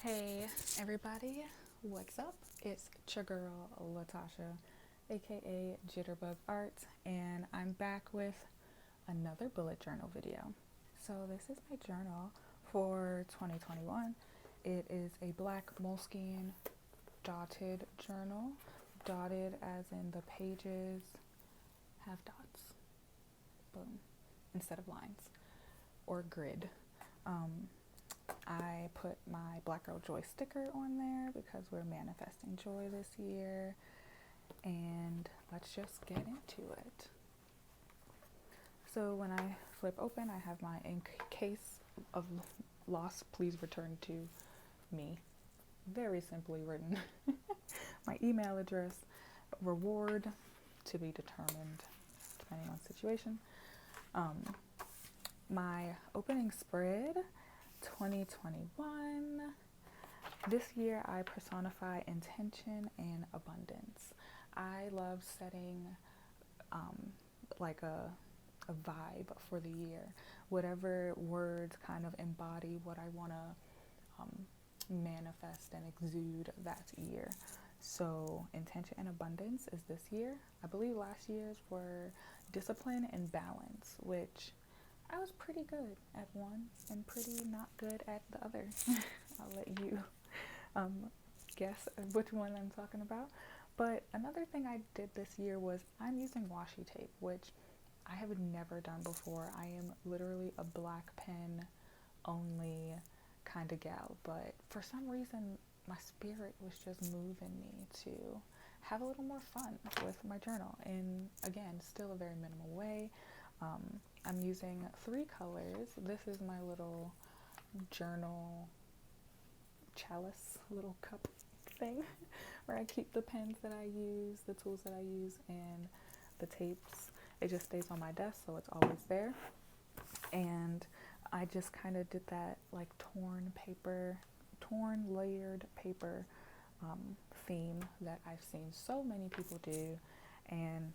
Hey everybody, what's up? It's your girl Tasha, aka Jitterbug Art, and I'm back with another bullet journal video. So this is my journal for 2021. It is a black moleskin dotted journal, dotted as in the pages have dots, boom, instead of lines or grid. I put my Black Girl Joy sticker on there because we're manifesting joy this year. And let's just get into it. So when I flip open, I have my in case of loss, please return to me. Very simply written. My email address, reward to be determined depending on situation. My opening spread 2021. This year I personify intention and abundance. I love setting like a vibe for the year. Whatever words kind of embody what I want to manifest and exude that year. So intention and abundance is this year. I believe last year's were discipline and balance, which I was pretty good at one and pretty not good at the other. I'll let you guess which one I'm talking about. But another thing I did this year was I'm using washi tape, which I have never done before. I am literally a black pen only kind of gal, but for some reason my spirit was just moving me to have a little more fun with my journal, and again, still a very minimal way. I'm using 3 colors. This is my little journal chalice, little cup thing where I keep the pens that I use, the tools that I use, and the tapes. It just stays on my desk, so it's always there. And I just kind of did that like torn layered paper theme that I've seen so many people do, and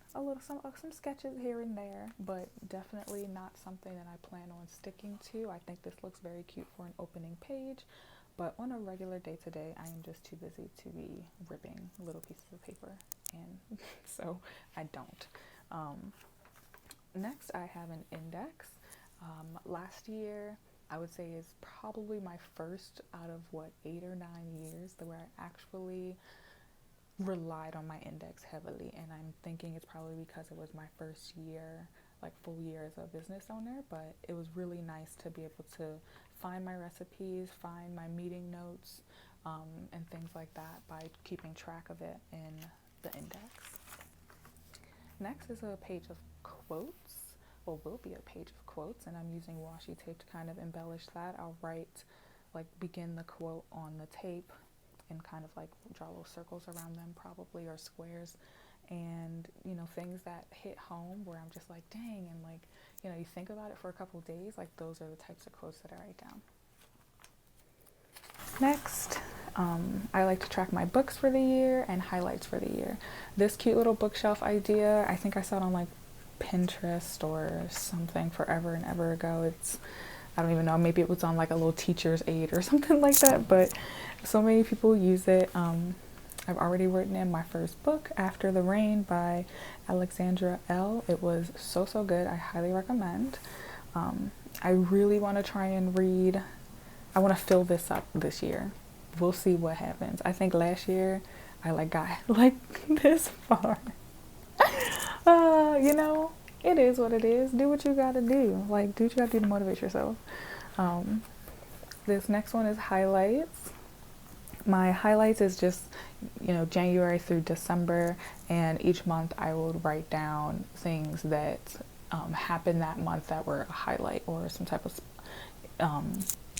some sketches here and there, but definitely not something that I plan on sticking to. I think this looks very cute for an opening page, but on a regular day-to-day, I am just too busy to be ripping little pieces of paper, and so I don't. Next, I have an index. Last year, I would say is probably my first out of 8 or 9 years where I actually relied on my index heavily, and I'm thinking it's probably because it was my first year, like full year as a business owner, but it was really nice to be able to find my recipes, find my meeting notes, and things like that by keeping track of it in the index. Next is a page of quotes, or will be a page of quotes, and I'm using washi tape to kind of embellish that. I'll begin the quote on the tape and kind of like draw little circles around them, probably, or squares, and things that hit home where I'm just like, dang, and like, you think about it for a couple of days. Like, those are the types of quotes that I write down. Next, I like to track my books for the year and highlights for the year. This cute little bookshelf idea, I think I saw it on like Pinterest or something forever and ever ago. I don't even know, maybe it was on like a little teacher's aid or something like that, but so many people use it. I've already written in my first book, After the Rain by Alexandra L. It was so good. I highly recommend. I really want to try and read. I want to fill this up this year. We'll see what happens. I think last year I got like this far. It is what it is. Do what you gotta do. Like, do what you gotta do to motivate yourself. This next one is highlights. My highlights is just, January through December, and each month I will write down things that happened that month that were a highlight, or some type of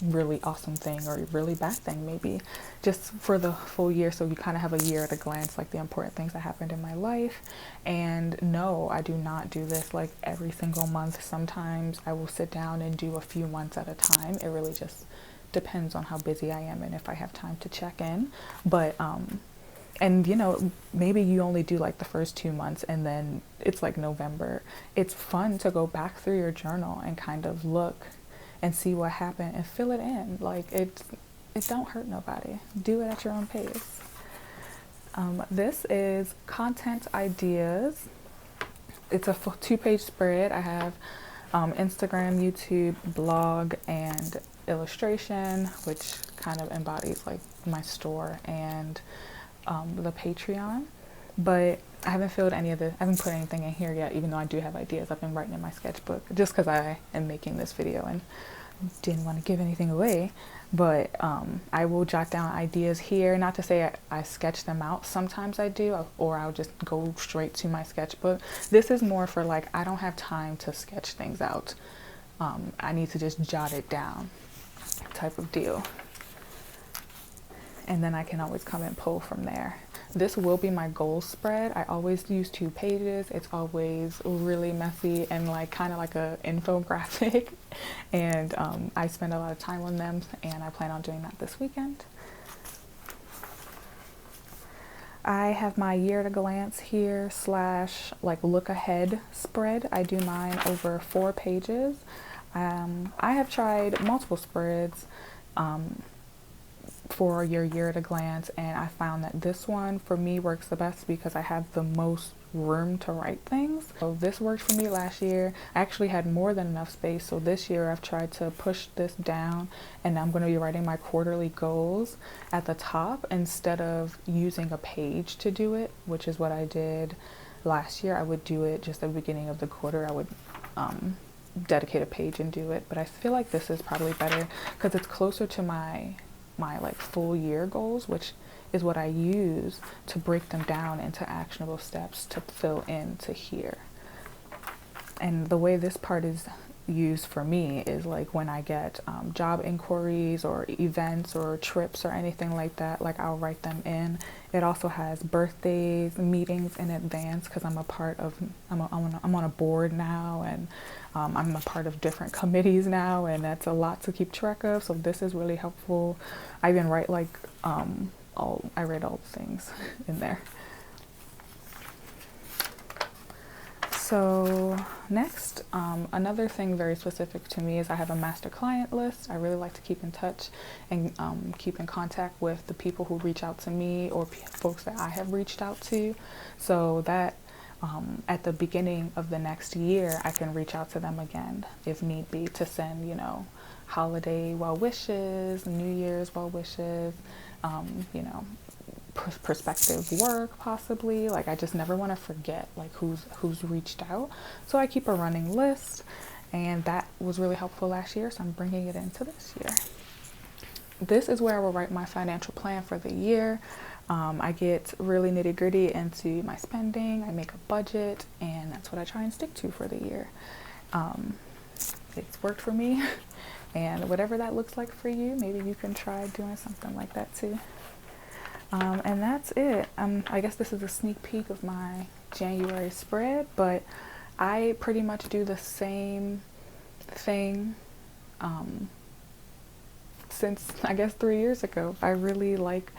really awesome thing, or a really bad thing, maybe, just for the full year, so you kind of have a year at a glance, like the important things that happened in my life. And no, I do not do this like every single month. Sometimes I will sit down and do a few months at a time. It really just depends on how busy I am and if I have time to check in. But and maybe you only do like the first 2 months and then it's like November. It's fun to go back through your journal and kind of look and see what happened and fill it in. Like, it's It don't hurt nobody. Do it at your own pace. This is content ideas. It's a 2-page spread. I have Instagram, YouTube, blog, and illustration, which kind of embodies like my store and the Patreon. But I haven't filled I haven't put anything in here yet, even though I do have ideas. I've been writing in my sketchbook just because I am making this video and didn't want to give anything away. But I will jot down ideas here. Not to say I sketch them out. Sometimes I do, or I'll just go straight to my sketchbook. This is more for like, I don't have time to sketch things out. I need to just jot it down type of deal. And then I can always come and pull from there. This will be my goal spread. I always use 2 pages. It's always really messy and like kind of like a infographic. And I spend a lot of time on them, and I plan on doing that this weekend. I have my year at a glance here / like look ahead spread. I do mine over 4 pages. I have tried multiple spreads for your year at a glance, and I found that this one for me works the best because I have the most room to write things. So this worked for me last year. I actually had more than enough space, so this year I've tried to push this down, and I'm going to be writing my quarterly goals at the top instead of using a page to do it, which is what I did last year. I would do it just at the beginning of the quarter. I would dedicate a page and do it, but I feel like this is probably better because it's closer to my like full year goals, which is what I use to break them down into actionable steps to fill into here. And the way this part is used for me is like when I get job inquiries or events or trips or anything like that, like I'll write them in. It also has birthdays, meetings in advance because I'm on a board now, and I'm a part of different committees now, and that's a lot to keep track of. So this is really helpful. I even write like I write all the things in there. So next, another thing very specific to me is I have a master client list. I really like to keep in touch and keep in contact with the people who reach out to me or folks that I have reached out to, so that at the beginning of the next year I can reach out to them again if need be to send, you know, holiday well wishes, New Year's well wishes, you know, prospective work possibly. Like I just never want to forget like who's reached out, so I keep a running list, and that was really helpful last year, so I'm bringing it into this year. This is where I will write my financial plan for the year. I get really nitty gritty into my spending. I make a budget, and that's what I try and stick to for the year. It's worked for me, and whatever that looks like for you, maybe you can try doing something like that too. And that's it. I guess this is a sneak peek of my January spread, but I pretty much do the same thing since I guess 3 years ago. I really like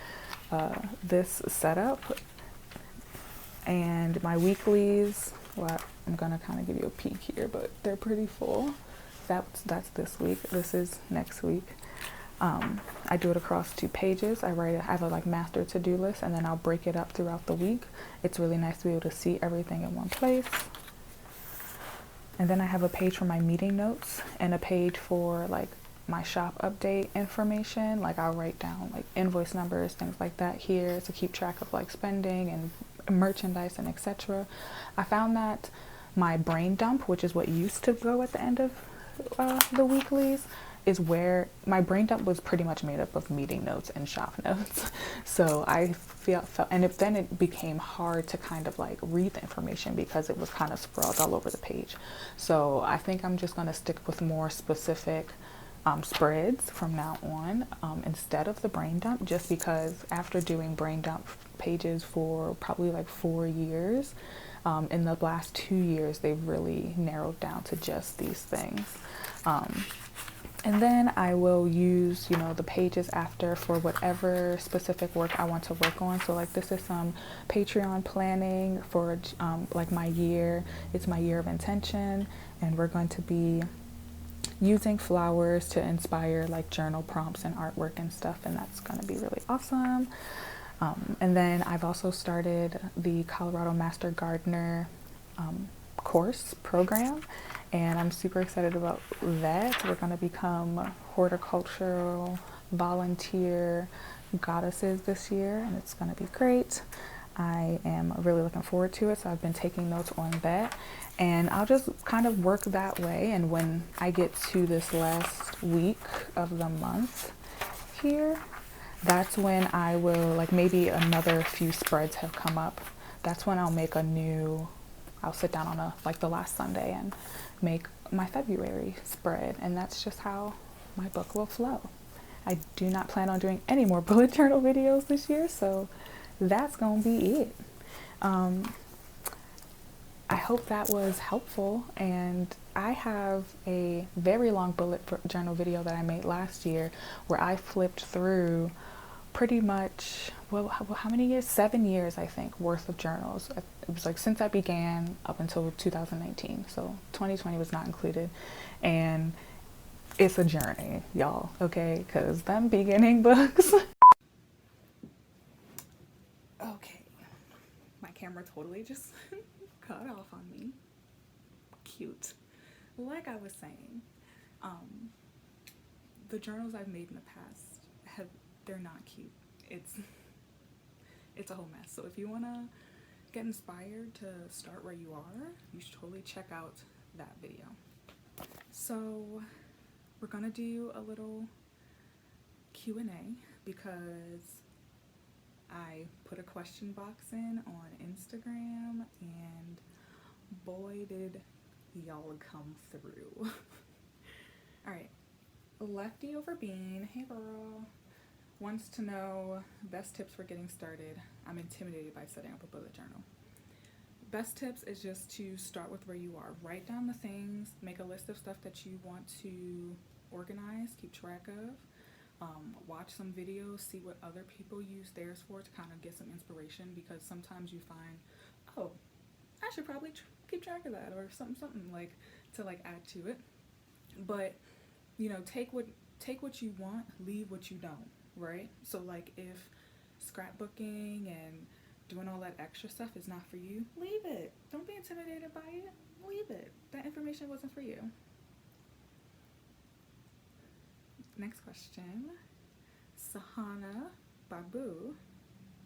this setup, and my weeklies, well, I'm gonna kind of give you a peek here, but they're pretty full. That's this week. This is next week. I do it across 2 pages. I have a like master to-do list, and then I'll break it up throughout the week. It's really nice to be able to see everything in one place. And then I have a page for my meeting notes and a page for like my shop update information. Like I'll write down like invoice numbers, things like that here to keep track of like spending and merchandise and etc. I found that my brain dump, which is what used to go at the end of the weeklies, is where my brain dump was pretty much made up of meeting notes and shop notes. So I felt and then it became hard to kind of like read the information because it was kind of sprawled all over the page. So I think I'm just going to stick with more specific spreads from now on instead of the brain dump, just because after doing brain dump pages for probably like 4 years, in the last 2 years they've really narrowed down to just these things. And then I will use, you know, the pages after for whatever specific work I want to work on. So like this is some Patreon planning for like my year. It's my year of intention, and we're going to be using flowers to inspire like journal prompts and artwork and stuff, and that's going to be really awesome. And then I've also started the Colorado Master Gardener course program, and I'm super excited about that. We're going to become horticultural volunteer goddesses this year, and it's going to be great. I am really looking forward to it, so I've been taking notes on that, and I'll just kind of work that way. And when I get to this last week of the month here, that's when I will, like, maybe another few spreads have come up. That's when I'll sit down on like the last Sunday and make my February spread, and that's just how my book will flow. I do not plan on doing any more bullet journal videos this year, so that's gonna be it. I hope that was helpful, and I have a very long bullet journal video that I made last year where I flipped through pretty much, well, how many years? 7 years, I think, worth of journals. It was like since I began up until 2019, so 2020 was not included, and it's a journey, y'all, okay, because them beginning books. Okay, my camera totally just cut off on me. Cute. Like I was saying, the journals I've made in the past they're not cute. It's a whole mess. So if you want to get inspired to start where you are, you should totally check out that video. So we're gonna do a little Q&A because I put a question box in on Instagram, and boy did y'all come through. All right, Lefty Over Bean, hey girl, wants to know best tips for getting started. I'm intimidated by setting up a bullet journal. Best tips is just to start with where you are. Write down the things, make a list of stuff that you want to organize, keep track of. Watch some videos, see what other people use theirs for to kind of get some inspiration, because sometimes you find, oh, I should probably keep track of that, or something like to like add to it. But you know, take what you want, leave what you don't, right? So like if scrapbooking and doing all that extra stuff is not for you, leave it. Don't be intimidated by it. Leave it. That information wasn't for you. Next question. Sahana Babu,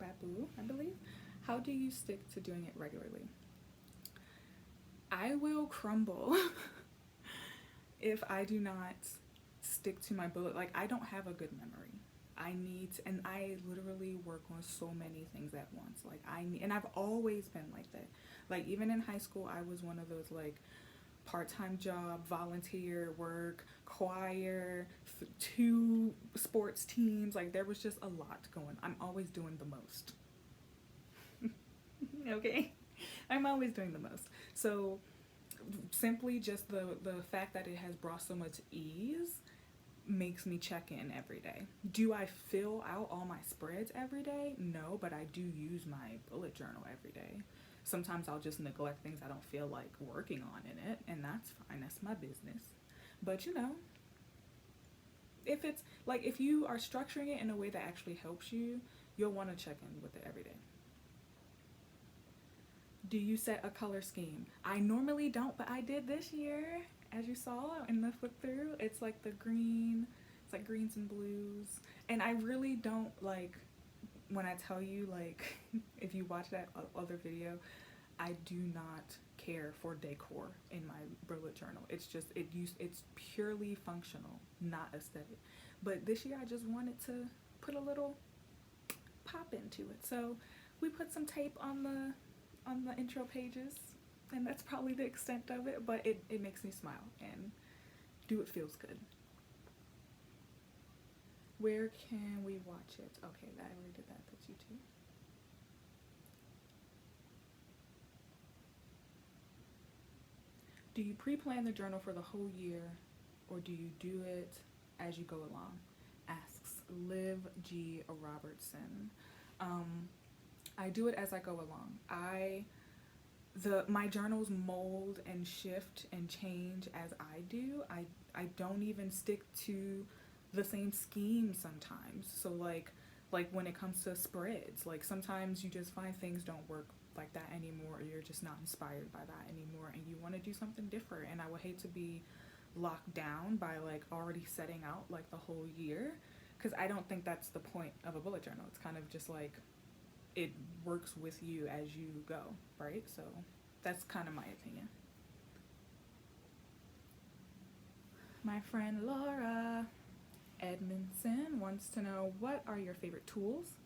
I believe. How do you stick to doing it regularly? I will crumble if I do not stick to my bullet. Like, I don't have a good memory. And I literally work on so many things at once. Like, and I've always been like that. Like, even in high school, I was one of those, like, part-time job, volunteer work, choir, 2 sports teams. Like, there was just a lot going. I'm always doing the most. Okay? I'm always doing the most. So simply just the fact that it has brought so much ease makes me check in every day. Do I fill out all my spreads every day? No, but I do use my bullet journal every day. Sometimes I'll just neglect things I don't feel like working on in it, and that's fine. That's my business. But you know, if it's like, if you are structuring it in a way that actually helps you, you'll want to check in with it every day. Do you set a color scheme? I normally don't, but I did this year. As you saw in the flip through, it's like the green, it's like greens and blues. And I really don't, like, when I tell you, like, if you watch that other video, I do not care for decor in my bullet journal. It's just, it's purely functional, not aesthetic. But this year I just wanted to put a little pop into it. So we put some tape on the intro pages, and that's probably the extent of it, but it makes me smile and it feels good. Where can we watch it? Okay, I already did that. That's YouTube. Do you pre-plan the journal for the whole year, or do you do it as you go along? Asks Liv G. Robertson. I do it as I go along. I my journals mold and shift and change as I do. I don't even stick to the same scheme sometimes. So like when it comes to spreads, like sometimes you just find things don't work like that anymore, or you're just not inspired by that anymore, and you want to do something different. And I would hate to be locked down by like already setting out like the whole year, because I don't think that's the point of a bullet journal. It's kind of just like it works with you as you go, right? So that's kind of my opinion. My friend Laura Edmondson wants to know, what are your favorite tools?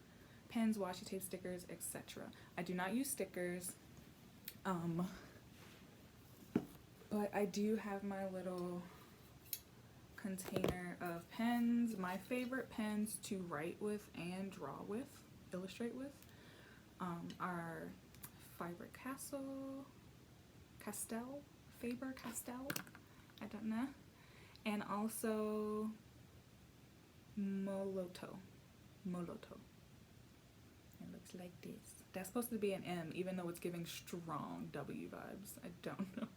Pens, washi tape, stickers, etc. I do not use stickers, but I do have my little container of pens. My favorite pens to write with and draw with, illustrate with, are Faber-Castell, I don't know, and also Moloto. It looks like this. That's supposed to be an M, even though it's giving strong W vibes. I don't know.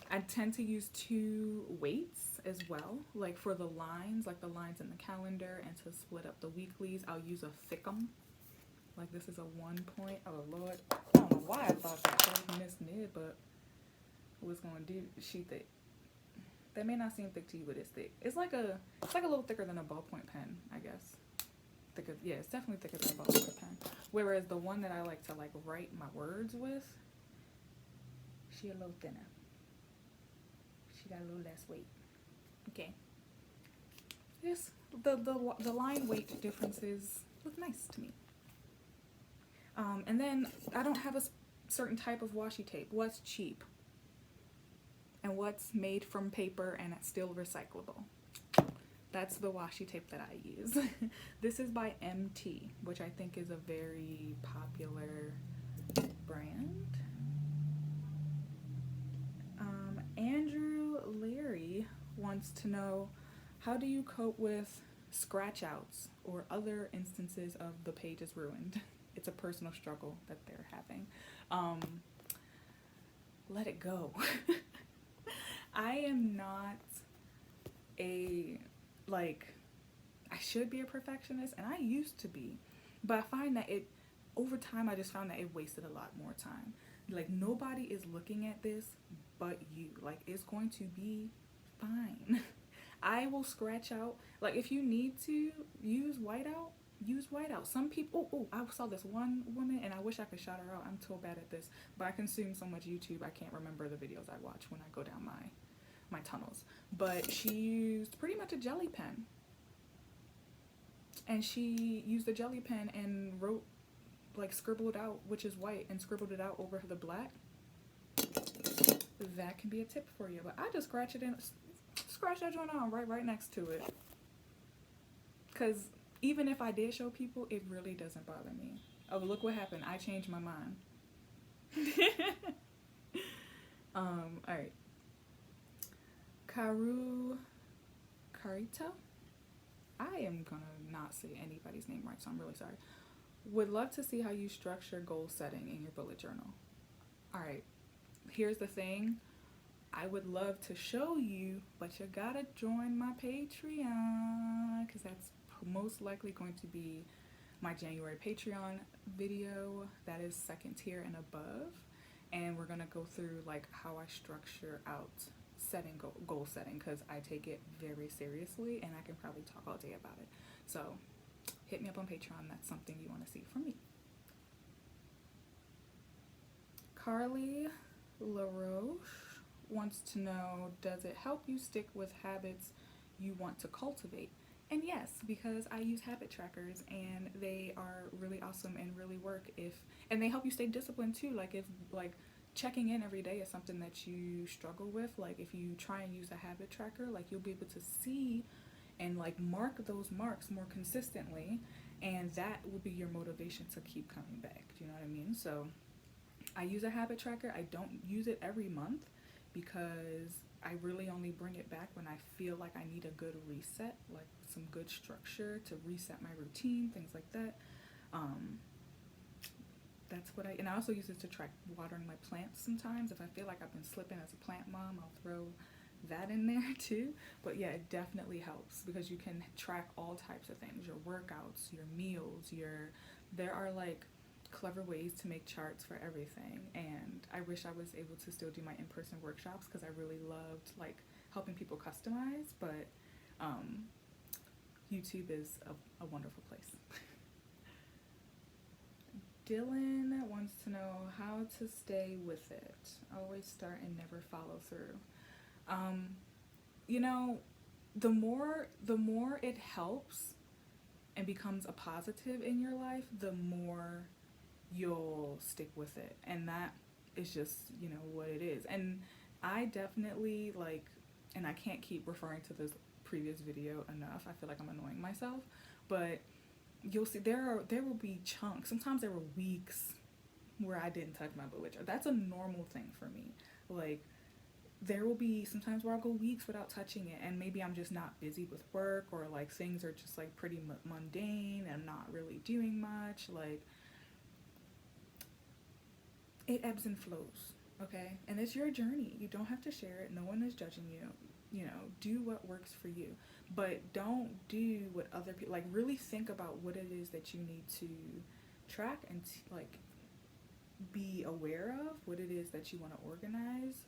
I tend to use 2 weights as well, like for the lines, like the lines in the calendar, and to split up the weeklies, I'll use a thickum. Like this is a 1 point. Oh Lord, I don't know why I thought that was Miss Nid, but was gonna do she thick. That may not seem thick to you, but it's thick. It's like a little thicker than a ballpoint pen, I guess. Thicker, yeah, it's definitely thicker than a ballpoint pen. Whereas the one that I like to like write my words with, she a little thinner. She got a little less weight. Okay. Yes, the line weight differences look nice to me. And then I don't have a certain type of washi tape. What's cheap? And what's made from paper and it's still recyclable? That's the washi tape that I use. This is by MT, which I think is a very popular brand. Andrew Leary wants to know, how do you cope with scratch outs or other instances of the page is ruined? It's a personal struggle that they're having. Let it go. I am not I should be a perfectionist, and I used to be, but I find that over time I just found that it wasted a lot more time. Like, nobody is looking at this but you. Like, it's going to be fine. I will scratch out, like, if you need to use whiteout, use whiteout. Some people, I saw this one woman, and I wish I could shout her out. I'm so bad at this, but I consume so much YouTube, I can't remember the videos I watch when I go down my tunnels. But she used pretty much a jelly pen, and she used a jelly pen and wrote, like, scribbled out, which is white, and scribbled it out over the black. That can be a tip for you. But I just scratch that joint on right next to it, because even if I did show people, it really doesn't bother me. Oh, look what happened. I changed my mind. Alright. Carito? I am gonna not say anybody's name right, so I'm really sorry. Would love to see how you structure goal setting in your bullet journal. Alright, here's the thing. I would love to show you, but you gotta join my Patreon, because that's most likely going to be my January Patreon video. That is 2nd tier and above, and we're gonna go through like how I structure out setting goal setting, because I take it very seriously, and I can probably talk all day about it. So hit me up on Patreon. That's something you want to see from me. Carly LaRoche wants to know, does it help you stick with habits you want to cultivate? And yes, because I use habit trackers, and they are really awesome and really work and they help you stay disciplined too. Like, if checking in every day is something that you struggle with, like if you try and use a habit tracker, like you'll be able to see and like mark those marks more consistently, and that will be your motivation to keep coming back. Do you know what I mean? So I use a habit tracker. I don't use it every month, because I really only bring it back when I feel like I need a good reset, like some good structure to reset my routine, things like that. that's what and I also use it to track watering my plants sometimes. If I feel like I've been slipping as a plant mom, I'll throw that in there too. But yeah, it definitely helps because you can track all types of things, your workouts, your meals, there are like clever ways to make charts for everything. And I wish I was able to still do my in-person workshops because I really loved like helping people customize, but YouTube is a wonderful place. Dylan wants to know how to stay with it. Always start and never follow through. You know, the more it helps and becomes a positive in your life, the more you'll stick with it. And that is just, you know, what it is. And I definitely like, and I can't keep referring to this previous video enough. I feel like I'm annoying myself, but you'll see there will be chunks. Sometimes there were weeks where I didn't touch my bullet journal. That's a normal thing for me. Like there will be sometimes where I'll go weeks without touching it, and maybe I'm just not busy with work, or like things are just like pretty mundane and I'm not really doing much. Like it ebbs and flows, okay? And it's your journey. You don't have to share it. No one is judging you. You know, do what works for you, but don't do what other people like. Really think about what it is that you need to track and like be aware of, what it is that you want to organize,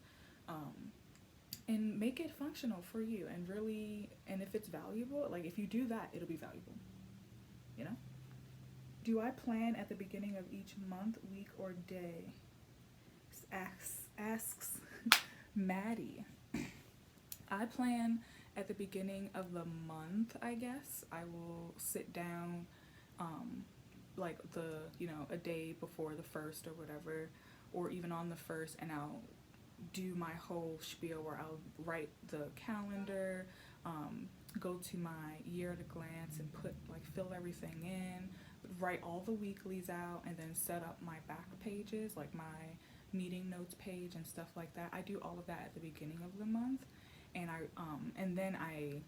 and make it functional for you. And really, and if it's valuable, like if you do that, it'll be valuable, you know? Do I plan at the beginning of each month, week, or day? Asks Maddie. I plan at the beginning of the month, I guess. I will sit down, like a day before the first or whatever, or even on the first, and I'll do my whole spiel where I'll write the calendar, go to my year at a glance and fill everything in, write all the weeklies out, and then set up my back pages, like my meeting notes page and stuff like that. I do all of that at the beginning of the month, and then I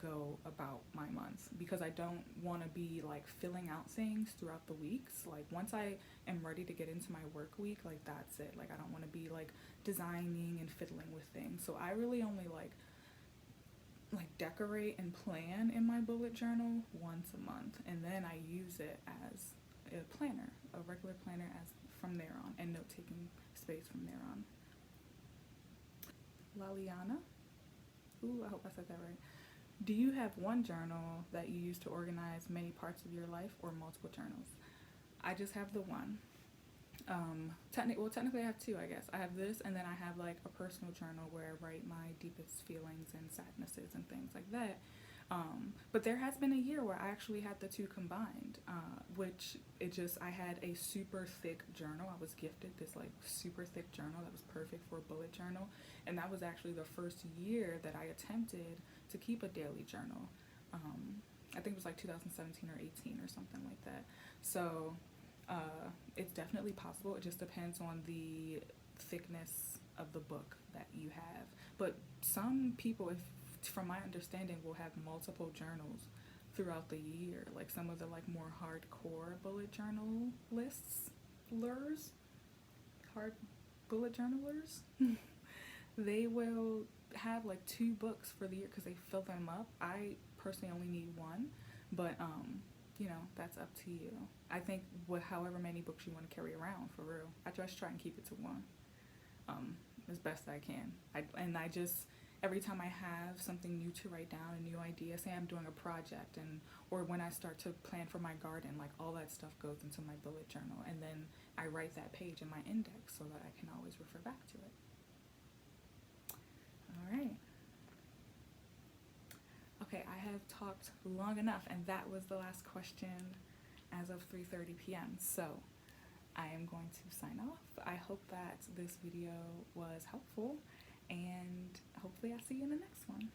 go about my month, because I don't want to be like filling out things throughout the weeks. Like once I am ready to get into my work week, like that's it. Like I don't want to be like designing and fiddling with things. So I really only like decorate and plan in my bullet journal once a month, and then I use it as a planner, a regular planner, as from there on, and note-taking space from there on. Laliana, ooh, I hope I said that right. Do you have one journal that you use to organize many parts of your life, or multiple journals? I just have the one. Technically I have two, I guess. I have this, and then I have like a personal journal where I write my deepest feelings and sadnesses and things like that. But there has been a year where I actually had the two combined, I had a super thick journal. I was gifted this like super thick journal that was perfect for a bullet journal, and that was actually the first year that I attempted to keep a daily journal. I think it was like 2017 or 18 or something like that. So it's definitely possible. It just depends on the thickness of the book that you have. But some people, from my understanding, will have multiple journals throughout the year. Like some of the like more hardcore bullet journal hard bullet journalers, they will have like 2 books for the year because they fill them up. I personally only need one, but that's up to you. I think however many books you want to carry around, for real. I just try and keep it to one, as best I can. Every time I have something new to write down, a new idea, say I'm doing a project, or when I start to plan for my garden, like all that stuff goes into my bullet journal, and then I write that page in my index so that I can always refer back to it. All right. Okay, I have talked long enough, and that was the last question as of 3:30 p.m. So I am going to sign off. I hope that this video was helpful, and hopefully I'll see you in the next one.